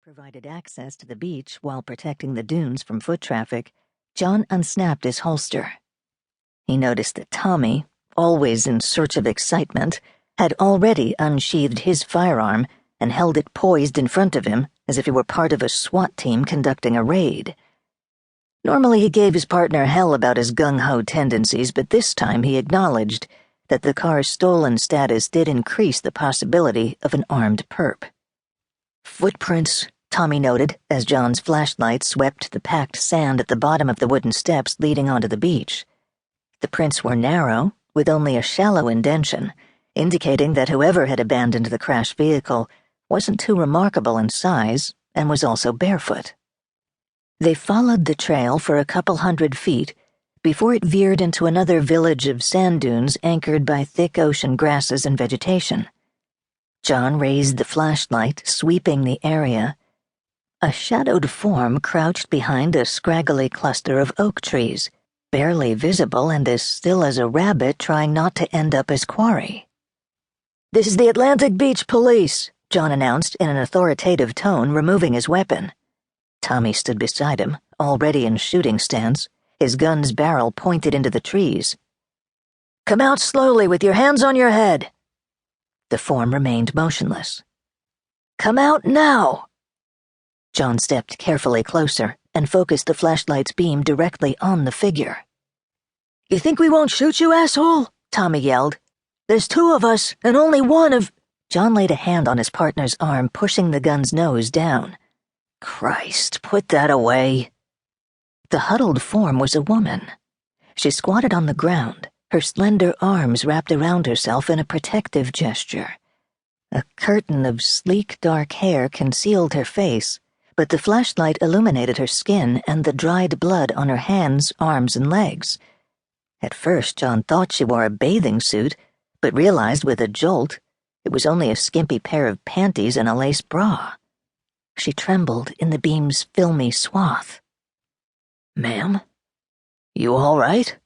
provided access to the beach while protecting the dunes from foot traffic, John unsnapped his holster. He noticed that Tommy, always in search of excitement, had already unsheathed his firearm and held it poised in front of him as if he were part of a SWAT team conducting a raid. Normally he gave his partner hell about his gung-ho tendencies, but this time he acknowledged that the car's stolen status did increase the possibility of an armed perp. Footprints, Tommy noted as John's flashlight swept the packed sand at the bottom of the wooden steps leading onto the beach. The prints were narrow, with only a shallow indention, indicating that whoever had abandoned the crashed vehicle wasn't too remarkable in size and was also barefoot. They followed the trail for a couple 100 feet before it veered into another village of sand dunes anchored by thick ocean grasses and vegetation. John raised the flashlight, sweeping the area. A shadowed form crouched behind a scraggly cluster of oak trees, barely visible and as still as a rabbit trying not to end up as quarry. "This is the Atlantic Beach Police," John announced in an authoritative tone, removing his weapon. Tommy stood beside him, already in shooting stance, his gun's barrel pointed into the trees. "Come out slowly with your hands on your head." The form remained motionless. "Come out now!" John stepped carefully closer and focused the flashlight's beam directly on the figure. "You think we won't shoot you, asshole?" Tommy yelled. "There's 2 of us, and only one of—" John laid a hand on his partner's arm, pushing the gun's nose down. "Christ, put that away." The huddled form was a woman. She squatted on the ground, her slender arms wrapped around herself in a protective gesture. A curtain of sleek dark hair concealed her face, but the flashlight illuminated her skin and the dried blood on her hands, arms, and legs. At first, John thought she wore a bathing suit, but realized with a jolt it was only a skimpy pair of panties and a lace bra. She trembled in the beam's filmy swath. "Ma'am? You all right?"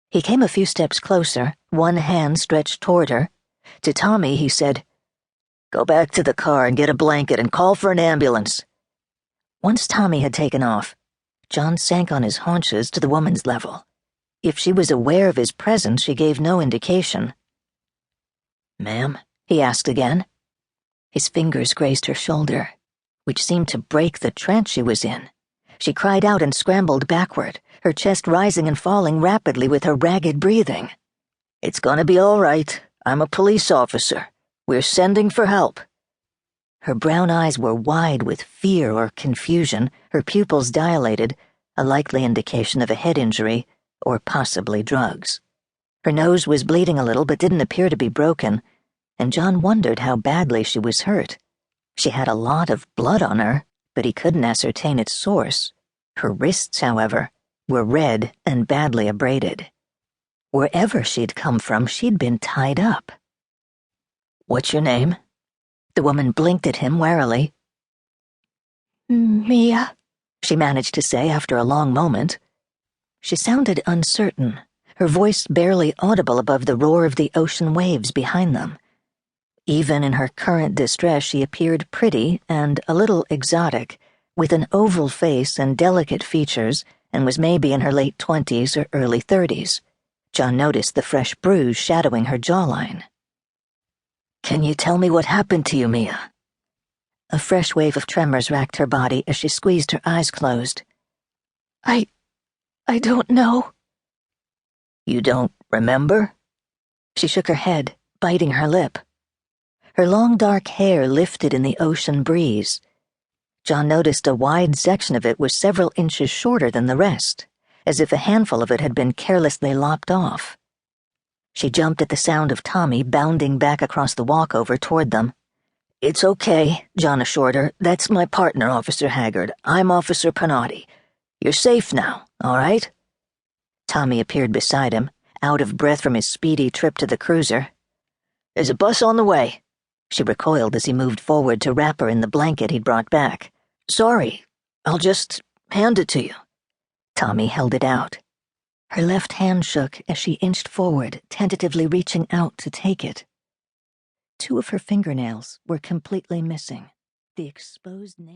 He came a few steps closer, one hand stretched toward her. To Tommy, he said, "Go back to the car and get a blanket and call for an ambulance." Once Tommy had taken off, John sank on his haunches to the woman's level. If she was aware of his presence, she gave no indication. "Ma'am?" he asked again. His fingers grazed her shoulder, which seemed to break the trance she was in. She cried out and scrambled backward, her chest rising and falling rapidly with her ragged breathing. "It's gonna be all right. I'm a police officer. We're sending for help." Her brown eyes were wide with fear or confusion, her pupils dilated, a likely indication of a head injury, or possibly drugs. Her nose was bleeding a little but didn't appear to be broken, and John wondered how badly she was hurt. She had a lot of blood on her, but he couldn't ascertain its source. Her wrists, however, were red and badly abraded. Wherever she'd come from, she'd been tied up. "What's your name?" The woman blinked at him warily. "Mia," she managed to say after a long moment. She sounded uncertain, her voice barely audible above the roar of the ocean waves behind them. Even in her current distress, she appeared pretty and a little exotic, with an oval face and delicate features, and was maybe in her late 20s or early 30s. John noticed the fresh bruise shadowing her jawline. "Can you tell me what happened to you, Mia?" A fresh wave of tremors racked her body as she squeezed her eyes closed. I don't know." "You don't remember?" She shook her head, biting her lip. Her long dark hair lifted in the ocean breeze. John noticed a wide section of it was several inches shorter than the rest, as if a handful of it had been carelessly lopped off. She jumped at the sound of Tommy bounding back across the walkover toward them. "It's okay," John assured her. "That's my partner, Officer Haggard. I'm Officer Panotti. You're safe now, all right?" Tommy appeared beside him, out of breath from his speedy trip to the cruiser. "There's a bus on the way." She recoiled as he moved forward to wrap her in the blanket he'd brought back. "Sorry, I'll just hand it to you." Tommy held it out. Her left hand shook as she inched forward, tentatively reaching out to take it. 2 of her fingernails were completely missing. The exposed nail